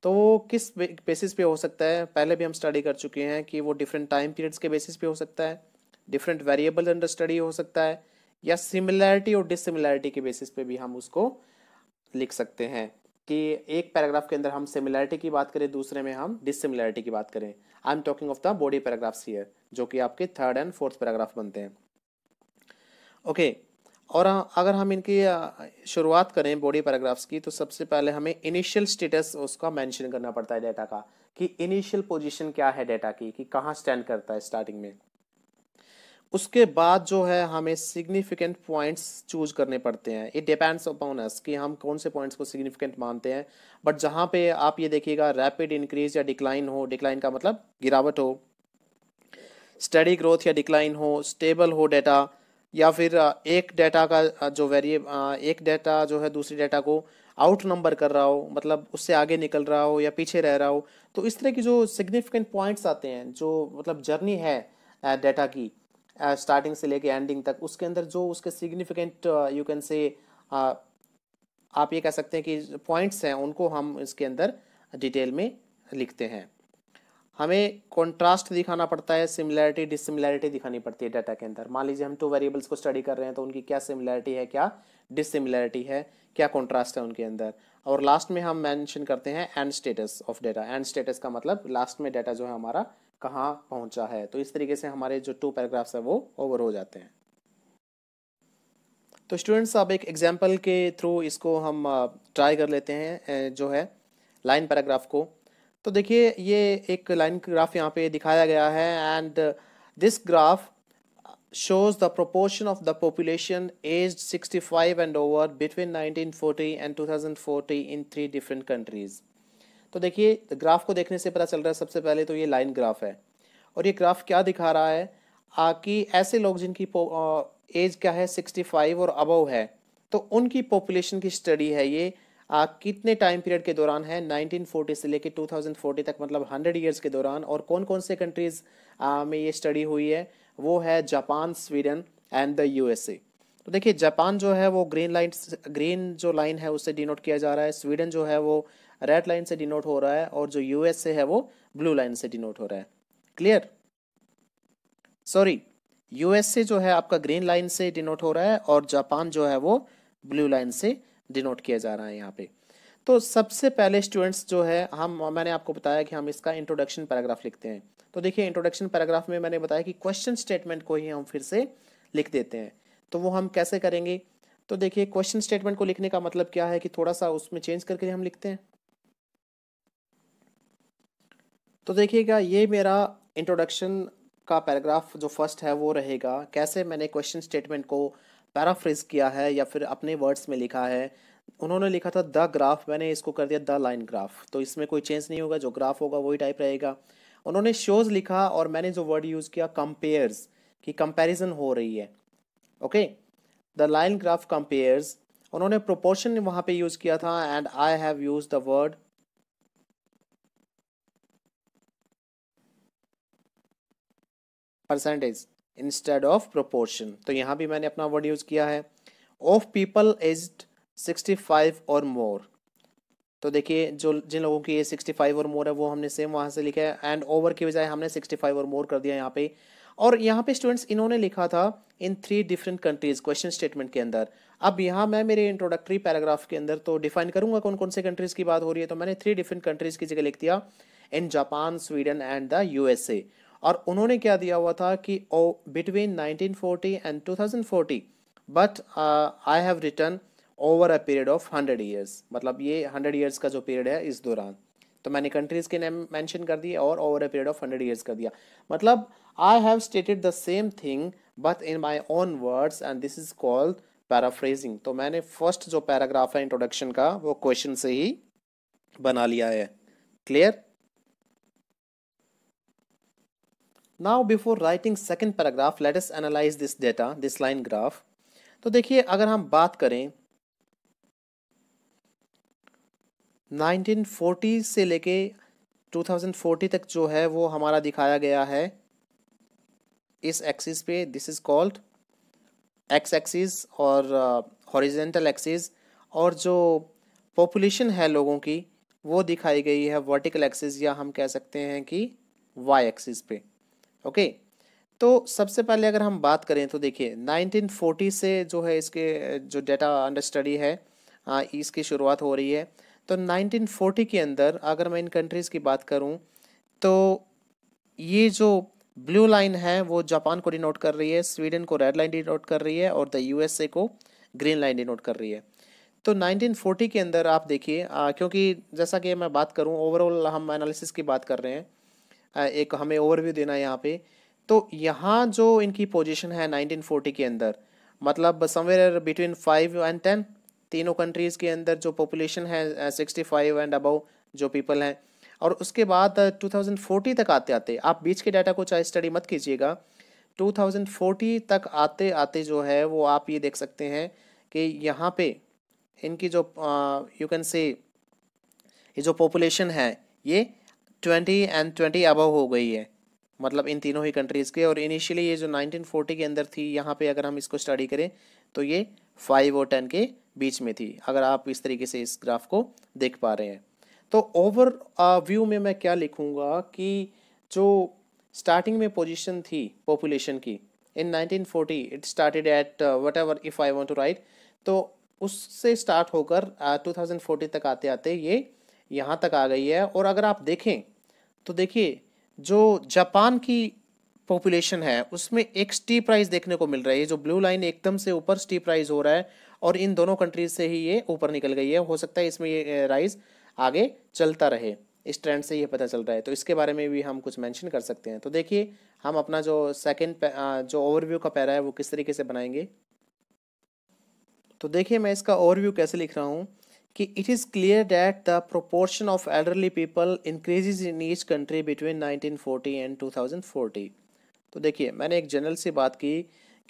तो वो किस बेसिस पे हो सकता है, पहले भी हम स्टडी कर चुके हैं कि वो डिफरेंट टाइम पीरियड्स के बेसिस पे हो सकता है, डिफरेंट वेरिएबल अंडर स्टडी हो सकता है, या सिमिलैरिटी और डिसिमिलैरिटी के बेसिस पे भी हम उसको लिख सकते हैं। कि एक पैराग्राफ के अंदर हम सिमिलैरिटी की बात करें, दूसरे में हम डिसिमिलैरिटी की बात करें। I am talking of the body paragraphs here, जो कि आपके 3rd एंड 4th पैराग्राफ बनते हैं। ओके, और अगर हम इनकी शुरुआत करें बॉडी पैराग्राफ्स की, तो सबसे पहले हमें इनिशियल स्टेटस उसका मेंशन करना पड़ता है डाटा का, कि इनिशियल पोजीशन क्या है डाटा की, कि कहाँ स्टैंड करता है स्टार्टिंग में। उसके बाद जो है हमें सिग्निफिकेंट पॉइंट्स चूज करने पड़ते हैं। इट डिपेंड्स अपॉन अस कि हम कौन से पॉइंट्स को सिग्निफिकेंट मानते हैं। बट जहाँ पे आप ये देखिएगा रैपिड इंक्रीज या डिक्लाइन हो, डिक्लाइन का मतलब गिरावट हो, स्टडी ग्रोथ या डिक्लाइन हो, स्टेबल हो डाटा, या फिर एक डाटा का जो एक डाटा जो है दूसरी डाटा को आउट नंबर कर रहा हो, मतलब उससे आगे निकल रहा हो या पीछे रह रहा हो। तो इस तरह की जो सिग्निफिकेंट पॉइंट्स आते हैं, जो मतलब जर्नी है डाटा की स्टार्टिंग से लेके एंडिंग तक, उसके अंदर जो उसके सिग्निफिकेंट यू कैन से आप ये कह सकते हैं कि पॉइंट्स हैं, उनको हम इसके अंदर डिटेल में लिखते हैं। हमें कॉन्ट्रास्ट दिखाना पड़ता है, सिमिलैरिटी डिसिमिलैरिटी दिखानी पड़ती है डाटा के अंदर। मान लीजिए हम 2 वेरिएबल्स को स्टडी कर रहे हैं, तो उनकी क्या सिमिलैरिटी है, क्या डिसिमिलैरिटी है, क्या कॉन्ट्रास्ट है उनके अंदर। और लास्ट में हम मेंशन करते हैं and status of data. And status का मतलब लास्ट में डाटा जो है हमारा कहाँ पहुंचा है। तो इस तरीके से हमारे जो 2 पैराग्राफ्स है वो ओवर हो जाते हैं। तो स्टूडेंट्स, अब एक एग्जाम्पल के थ्रू इसको हम ट्राई कर लेते हैं जो है लाइन पैराग्राफ को। तो देखिए, ये एक लाइन ग्राफ यहाँ पे दिखाया गया है, and this graph shows the proportion of the population aged 65 and over between 1940 and 2040 in 3 different countries। तो देखिए, ग्राफ को देखने से पता चल रहा है सबसे पहले तो ये लाइन ग्राफ है, और ये ग्राफ क्या दिखा रहा है कि ऐसे लोग जिनकी एज क्या है 65 और अबव है, तो उनकी पॉपुलेशन की स्टडी है ये कितने टाइम पीरियड के दौरान है, 1940 से लेके 2040 तक, मतलब 100 ईयर्स के दौरान। और कौन कौन से कंट्रीज में ये स्टडी हुई है, वो है Japan, Sweden and the USA. तो देखिए जापान जो है वो ग्रीन जो लाइन है उससे डिनोट किया जा रहा है, स्वीडन जो है वो रेड लाइन से डिनोट हो रहा है, और जो यूएसए है वो ब्लू लाइन से डिनोट हो रहा है। क्लियर? सॉरी, यूएसए जो है आपका ग्रीन लाइन से डिनोट हो रहा है, और जापान जो है वो ब्लू लाइन से डिनोट किया जा रहा है यहाँ पे। तो सबसे पहले स्टूडेंट्स जो है मैंने आपको बताया कि हम इसका इंट्रोडक्शन पैराग्राफ लिखते हैं। तो देखिए इंट्रोडक्शन पैराग्राफ में मैंने बताया कि क्वेश्चन स्टेटमेंट को ही हम फिर से लिख देते हैं। तो वो हम कैसे करेंगे? तो देखिए क्वेश्चन स्टेटमेंट को लिखने का मतलब क्या है कि थोड़ा सा उसमें चेंज करके हम लिखते हैं। तो देखिएगा ये मेरा इंट्रोडक्शन का पैराग्राफ जो फर्स्ट है वो रहेगा, कैसे मैंने क्वेश्चन स्टेटमेंट को पैराफ्रेज किया है या फिर अपने वर्ड्स में लिखा है। उन्होंने लिखा था द ग्राफ, मैंने इसको कर दिया द लाइन ग्राफ, तो इसमें कोई चेंज नहीं होगा, जो ग्राफ होगा वही टाइप रहेगा। उन्होंने शोज लिखा और मैंने जो वर्ड यूज़ किया कंपेयर्स, कि कंपैरिजन हो रही है। Okay, the line graph compares. उन्होंने प्रोपोर्शन वहाँ पे यूज़ किया था, and I have use the word percentage instead of proportion. तो यहाँ भी मैंने अपना वर्ड यूज किया है। ऑफ पीपल एज्ड 65 और मोर। तो देखिए जो जिन लोगों की एज 65 और मोर है वो हमने सेम वहाँ से लिखा है, एंड ओवर की बजाय हमने 65 और मोर कर दिया यहाँ पे। और यहाँ पे स्टूडेंट्स इन्होंने लिखा था इन 3 डिफरेंट कंट्रीज क्वेश्चन स्टेटमेंट के अंदर। अब यहाँ मैं मेरे इंट्रोडक्टरी पैराग्राफ के अंदर तो डिफाइन करूंगा कौन कौन से कंट्रीज की बात हो रही है। तो मैंने 3 डिफरेंट कंट्रीज की जगह लिख दिया in Japan, Sweden and the USA. और उन्होंने क्या दिया हुआ था कि between 1940 and 2040, but I have written over a period of 100 years, मतलब ये 100 ईयर्स का जो पीरियड है इस दौरान। तो मैंने कंट्रीज के नेम मेंशन कर दिए और over a period of 100 years कर दिया। मतलब I have stated the same thing but in my own words, and this is called paraphrasing. तो मैंने फर्स्ट जो पैराग्राफ है इंट्रोडक्शन का वो क्वेश्चन से ही बना लिया है। Clear? Now before writing second paragraph let us analyse this data, this line graph. तो देखिए अगर हम बात करें 1940 से लेके 2040 तक जो है वो हमारा दिखाया गया है इस एक्सिस पे, this is called x axis और हॉरिजेंटल एक्सिस। और जो पॉपुलेशन है लोगों की वो दिखाई गई है वर्टिकल एक्सिस, या हम कह सकते हैं कि वाई एक्सिस पे। ओके, तो सबसे पहले अगर हम बात करें तो देखिए 1940 से जो है इसके जो डेटा अंडर स्टडी है इसकी शुरुआत हो रही है। तो 1940 के अंदर अगर मैं इन कंट्रीज़ की बात करूं तो ये जो ब्लू लाइन है वो जापान को डिनोट कर रही है, स्वीडन को रेड लाइन डिनोट कर रही है, और द यूएसए को ग्रीन लाइन डिनोट कर रही है। तो 1940 के अंदर आप देखिए क्योंकि जैसा कि मैं बात करूं ओवरऑल हम एनालिसिस की बात कर रहे हैं, एक हमें ओवरव्यू देना है यहाँ पे। तो यहाँ जो इनकी पोजीशन है 1940 के अंदर, मतलब समवेयर बिटवीन 5 एंड 10, तीनों कंट्रीज़ के अंदर जो पॉपुलेशन है 65 एंड अबव जो पीपल हैं। और उसके बाद 2040 तक आते आते, आप बीच के डाटा को चाहे स्टडी मत कीजिएगा, 2040 तक आते आते जो है वो आप ये देख सकते हैं कि यहाँ पे इनकी जो यू कैन से ये जो पॉपुलेशन है ये 20 एंड 20 अबव हो गई है, मतलब इन तीनों ही कंट्रीज़ के। और इनिशियली ये जो 1940 के अंदर थी यहाँ पे अगर हम इसको स्टडी करें तो ये 5 और 10 के बीच में थी, अगर आप इस तरीके से इस ग्राफ को देख पा रहे हैं। तो ओवर व्यू में मैं क्या लिखूँगा कि जो स्टार्टिंग में पोजीशन थी पॉपुलेशन की in 1940, it started at whatever if I want to write, तो उससे स्टार्ट होकर 2040 तक आते आते ये यहाँ तक आ गई है। और अगर आप देखें तो देखिए जो जापान की पॉपुलेशन है उसमें एक स्टीप राइज देखने को मिल रहा है, ये जो ब्लू लाइन एकदम से ऊपर स्टीप राइज हो रहा है, और इन दोनों कंट्रीज से ही ये ऊपर निकल गई है। हो सकता है इसमें ये राइज आगे चलता रहे, इस ट्रेंड से ये पता चल रहा है। तो इसके बारे में भी हम कुछ मेंशन कर सकते हैं। तो देखिए हम अपना जो सेकंड जो ओवरव्यू का पैरा है वो किस तरीके से बनाएंगे। तो देखिए मैं इसका ओवरव्यू कैसे लिख रहा हूँ कि it is clear that the proportion of elderly people increases in each country between 1940 and 2040। तो देखिए मैंने एक जनरल सी बात की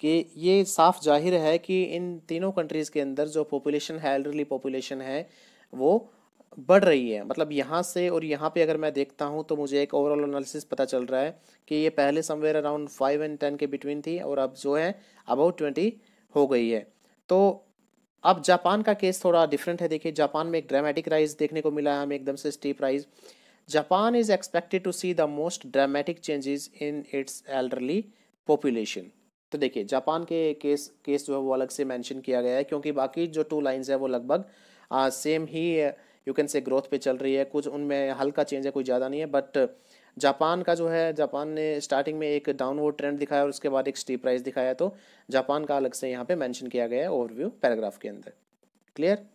कि ये साफ जाहिर है कि इन तीनों कंट्रीज़ के अंदर जो पॉपुलेशन है, एल्डरली पॉपुलेशन है, वो बढ़ रही है। मतलब यहाँ से और यहाँ पे अगर मैं देखता हूँ तो मुझे एक ओवरऑल एनालिसिस पता चल रहा है कि ये पहले समवेयर अराउंड 5 और 10 के बिटवीन थी और अब जो है अबाउट 20 हो गई है। तो अब जापान का केस थोड़ा डिफरेंट है। देखिए जापान में एक ड्रामेटिक राइज देखने को मिला है हमें, एकदम से steep rise. Japan is expected to see the most dramatic changes in its elderly population. तो देखिए जापान के केस जो है वो अलग से मेंशन किया गया है, क्योंकि बाकी जो टू लाइंस है वो लगभग सेम ही यू कैन से ग्रोथ पे चल रही है। कुछ उनमें हल्का चेंज है, कोई ज़्यादा नहीं है। बट जापान का जो है, जापान ने स्टार्टिंग में एक डाउनवर्ड ट्रेंड दिखाया और उसके बाद एक स्टीप राइज दिखाया। तो जापान का अलग से यहाँ पे मेंशन किया गया है ओवरव्यू पैराग्राफ के अंदर। Clear?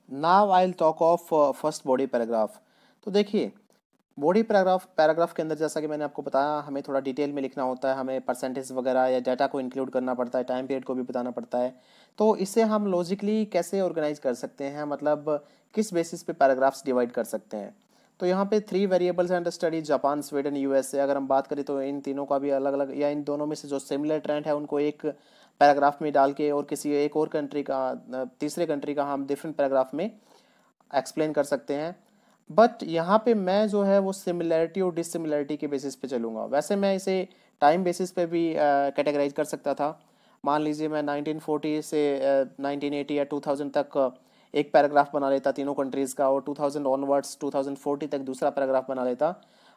Now I will talk of first body paragraph. तो देखिए बॉडी पैराग्राफ के अंदर जैसा कि मैंने आपको बताया, हमें थोड़ा डिटेल में लिखना होता है, हमें परसेंटेज वगैरह या डाटा को इंक्लूड करना पड़ता है, टाइम पीरियड को भी बताना पड़ता है। तो इसे हम लॉजिकली कैसे ऑर्गेनाइज कर सकते हैं, मतलब किस बेसिस पे पैराग्राफ्स डिवाइड कर सकते हैं। तो यहाँ पे 3 variables under study, Japan, Sweden, USA. अगर हम बात करें तो इन तीनों का भी अलग अलग या इन दोनों में से जो सिमिलर ट्रेंड है उनको एक पैराग्राफ में डाल के और किसी एक और कंट्री का, तीसरे कंट्री का हम डिफरेंट पैराग्राफ में एक्सप्लेन कर सकते हैं। बट यहाँ पे मैं जो है वो सिमिलैरिटी और डिसिमिलैरिटी के बेसिस पे चलूँगा। वैसे मैं इसे टाइम बेसिस पे भी कैटेगराइज कर सकता था। मान लीजिए मैं 1940 से 1980 या 2000 तक एक पैराग्राफ बना लेता तीनों कंट्रीज़ का, और 2000 ऑनवर्ड्स 2040 तक दूसरा पैराग्राफ बना लेता।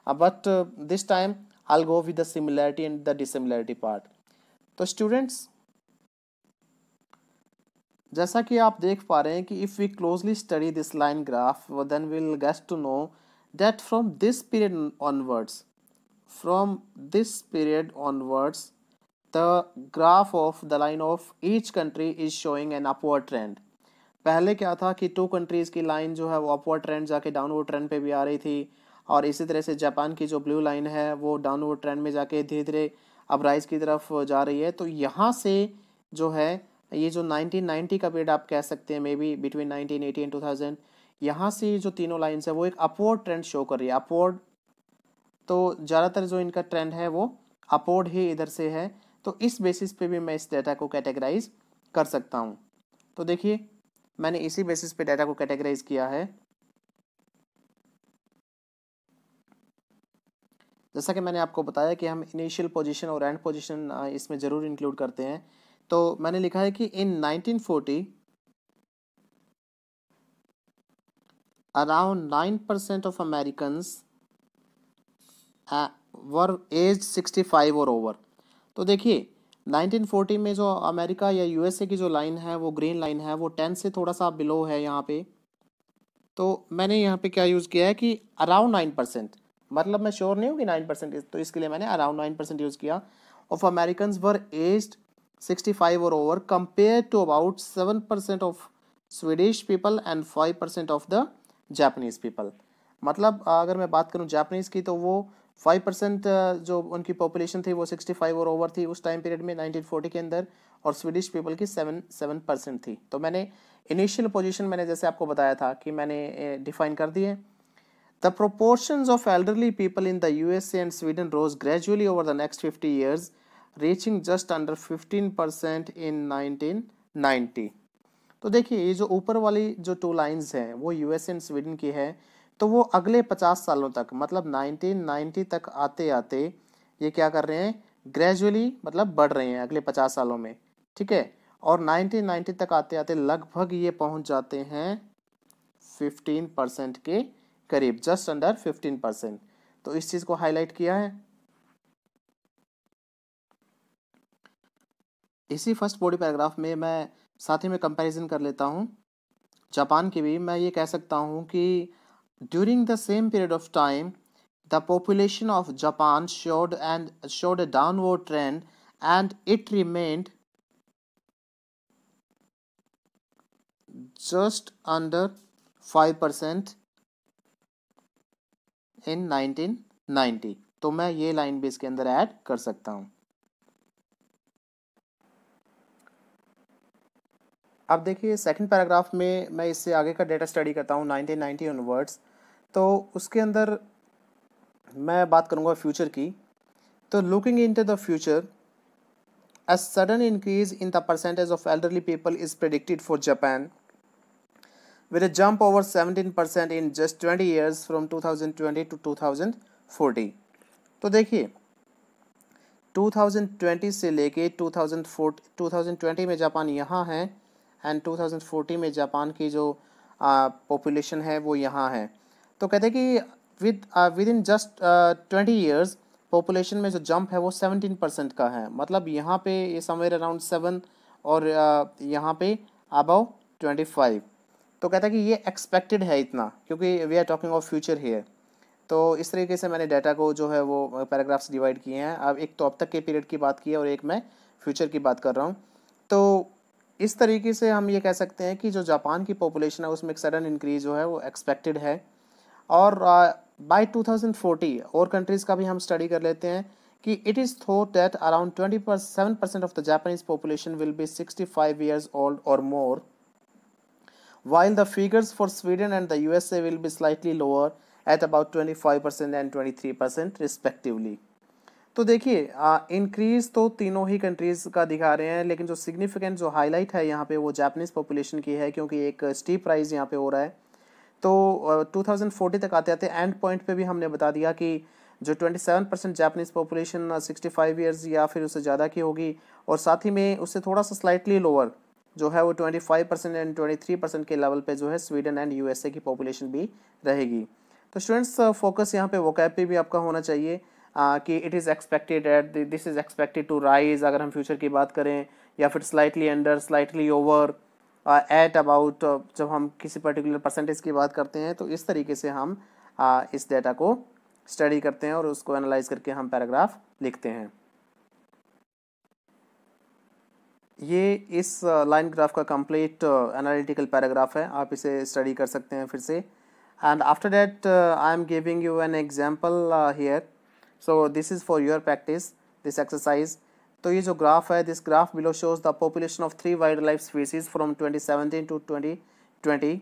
But this time I will go with the similarity and the dissimilarity part. तो स्टूडेंट्स जैसा कि आप देख पा रहे हैं कि if we closely study this line graph then will get to know that from this period onwards, from this period onwards the graph of the line of each country is showing an upward trend. पहले क्या था कि 2 countries की line जो है वो upward trend जाके downward trend पे भी आ रही थी, और इसी तरह से जापान की जो ब्लू लाइन है वो डाउनवर्ड ट्रेंड में जाके धीरे धीरे अब राइज की तरफ जा रही है। तो यहाँ से जो है ये जो 1990 का पीरियड आप कह सकते हैं, मे बी बिटवीन 1980 एंड 2000, यहाँ से जो तीनों लाइन्स है वो एक अपवर्ड ट्रेंड शो कर रही है, अपवर्ड। तो ज़्यादातर जो इनका ट्रेंड है वो अपवर्ड ही इधर से है। तो इस बेसिस पे भी मैं इस डाटा को कैटेगराइज कर सकता हूँ। तो देखिए मैंने इसी बेसिस पे डाटा को कैटेगराइज किया है। जैसा कि मैंने आपको बताया कि हम इनिशियल पोजीशन और एंड पोजीशन इसमें ज़रूर इंक्लूड करते हैं। तो मैंने लिखा है कि in 1940 around 9% of Americans were age 65 और ओवर। तो देखिए 1940 में जो अमेरिका या यूएसए की जो लाइन है वो ग्रीन लाइन है, वो 10 से थोड़ा सा बिलो है यहाँ पे। तो मैंने यहाँ पे क्या यूज़ किया है कि अराउंड 9%, मतलब मैं श्योर नहीं हूँ कि 9%, तो इसके लिए मैंने अराउंड 9% यूज़ किया। ऑफ अमेरिकन्स वर एज्ड 65 और over compare to about 7% of Swedish people and 5% of the Japanese people. मतलब अगर मैं बात करूँ जापानीज़ की तो वो 5% जो उनकी पॉपुलेशन थी वो 65 और ओवर थी उस टाइम पीरियड में 1940 के अंदर, और स्वीडिश पीपल की 7% थी। तो मैंने इनिशियल पोजीशन मैंने जैसे आपको बताया था कि मैंने डिफाइन कर दिए। The proportions of elderly people in the USA and Sweden rose gradually over the next 50 years reaching just under 15% in 1990। तो देखिए ये जो ऊपर वाली जो 2 लाइंस हैं वो यूएसए एंड स्वीडन की है, तो वो अगले 50 सालों तक, मतलब 1990 तक आते आते ये क्या कर रहे हैं, ग्रेजुअली मतलब बढ़ रहे हैं अगले 50 सालों में। ठीक है, और 1990 तक आते आते लगभग ये पहुंच जाते हैं 15% के करीब, जस्ट अंडर 15%। तो इस चीज़ को हाईलाइट किया है। इसी फर्स्ट बॉडी पैराग्राफ में मैं साथ ही में कंपैरिजन कर लेता हूँ जापान की भी। मैं ये कह सकता हूँ कि during the same period of time the population of Japan showed a downward trend and it remained just under 5% in 1990। तो मैं ये लाइन भी इसके अंदर ऐड कर सकता हूँ। अब देखिए सेकंड पैराग्राफ में मैं इससे आगे का डेटा स्टडी करता हूँ 1990 ऑनवर्ड्स। तो उसके अंदर मैं बात करूँगा फ्यूचर की। तो looking into the future, a sudden increase in the percentage of elderly people is predicted for Japan with a jump over 17% in just 20 years from 2020 to 2040। तो देखिए 2020 से लेके 2020 में जापान यहाँ है एंड 2040 में जापान की जो पॉपुलेशन है वो यहाँ है। तो कहते हैं कि with in just 20 years population में जो जंप है वो 17% का है। मतलब यहाँ पे ये समवेयर अराउंड 7 और यहाँ पे अबव 25। तो कहता है कि ये एक्सपेक्टेड है इतना, क्योंकि we are talking of future here. तो इस तरीके से मैंने डाटा को जो है वो पैराग्राफ्स डिवाइड किए हैं। अब एक तो अब तक के पीरियड की बात की है और एक मैं फ्यूचर की बात कर रहा हूँ। तो इस तरीके से हम ये कह सकते हैं कि जो जापान की पॉपुलेशन है उसमें एक सडन इंक्रीज जो है वो एक्सपेक्टेड है। और बाय 2040 और कंट्रीज़ का भी हम स्टडी कर लेते हैं कि it is thought that around 27% of the Japanese population will be 65 years old और मोर, while the figures for Sweden and the USA will be slightly lower at about 25% and 23% respectively। तो देखिए इंक्रीज तो तीनों ही countries का दिखा रहे हैं, लेकिन जो सिग्निफिकेंट जो हाईलाइट है यहाँ पे वो जापानीज पॉपुलेशन की है, क्योंकि एक स्टीप राइज यहाँ पे हो रहा है। तो 2040 तक आते आते एंड पॉइंट पे भी हमने बता दिया कि जो 27% जापानीज पॉपुलेशन 65 ईयर्स या फिर उससे ज़्यादा की होगी, और साथ ही में उससे थोड़ा सा स्लाइटली लोअर जो है वो 25% एंड 23% के लेवल पे जो है स्वीडन एंड यूएसए की पॉपुलेशन भी रहेगी। तो स्टूडेंट्स फोकस यहाँ पे वोकैब पे भी आपका होना चाहिए कि it is expected at this is expected to rise, अगर हम फ्यूचर की बात करें, या फिर slightly under, slightly over, at about, जब हम किसी पर्टिकुलर परसेंटेज की बात करते हैं। तो इस तरीके से हम इस डेटा को स्टडी करते हैं और उसको एनालाइज करके हम पैराग्राफ लिखते हैं। ये इस लाइन ग्राफ का कंप्लीट एनालिटिकल पैराग्राफ है, आप इसे स्टडी कर सकते हैं फिर से। And after that I am giving you an example here, so this is for your practice this exercise. तो ये जो ग्राफ है, this graph below shows the population of 3 wild life species from 2017 to 2020।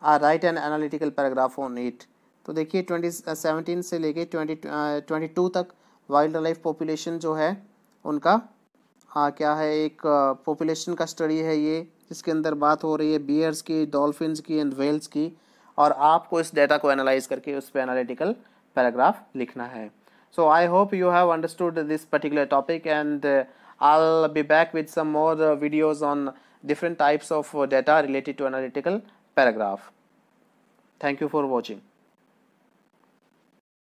Write an analytical paragraph on it. तो देखिए 2017 से लेके 2022 तक wild life population जो है उनका क्या है, एक पॉपुलेशन का स्टडी है ये, जिसके अंदर बात हो रही है बियर्स की, डॉल्फिन्स की एंड व्हेल्स की, और आपको इस डेटा को एनालाइज करके उस पर एनालिटिकल पैराग्राफ लिखना है। So I hope you have understood this particular topic and I'll be back with some more videos on different types of data related to analytical paragraph. Thank you for watching.